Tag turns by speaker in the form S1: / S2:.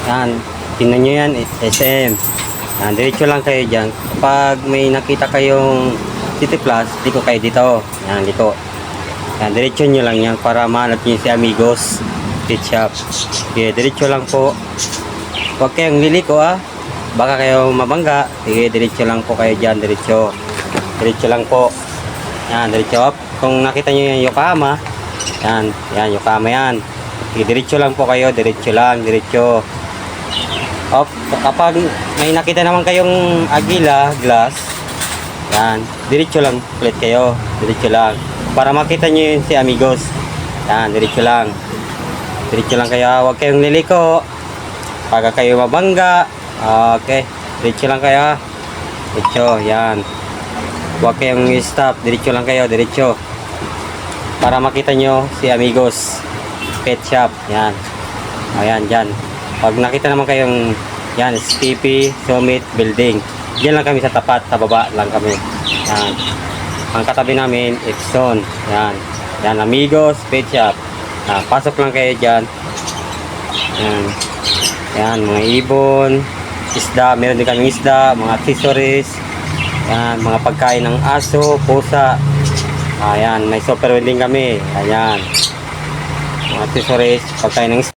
S1: Yan, tingnan nyo yan, SM. Yan, diretso lang kayo dyan. Kapag may nakita kayong City Plus, liko kayo dito. Yan, liko. Yan, diretso nyo lang yan para mahanap nyo si Amigos Pet Shop. Okay, diretso lang po. Huwag kayong liliko baka kayo mabangga. Sige, diretso lang po kayo dyan, diretso. Diretso lang po. Yan, diretso up. Kung nakita nyo yung Yokohama, yan, Yokohama yan. Sige, diretso lang po kayo, diretso lang, diretso. Up. Kapag may nakita naman kayong Agila glass, yan, diretso lang ulit kayo, diretso lang. Para makita nyo yun si Amigos. Yan, diretso lang. Diretso lang kayo, huwag kayong liliko. Pagka kayo mabangga, okay, diretso lang kayo. Diretso, yan. Huwag kayong stop, diretso lang kayo, diretso. Para makita nyo si Amigos Pet Shop, yan. Ayan, dyan. Pag nakita naman kayong, yan, STP Summit Building. Diyan lang kami sa tapat, sa baba lang kami. Yan. Ang katabi namin, Epson. Yan. Yan, Amigos Pet Shop. Pasok lang kayo dyan. Yan. Yan, mga ibon, isda, meron din kaming isda, mga accessories. Yan, mga pagkain ng aso, pusa. Ayan, may super welding kami. Ayan. Mga accessories, pagkain ng isda.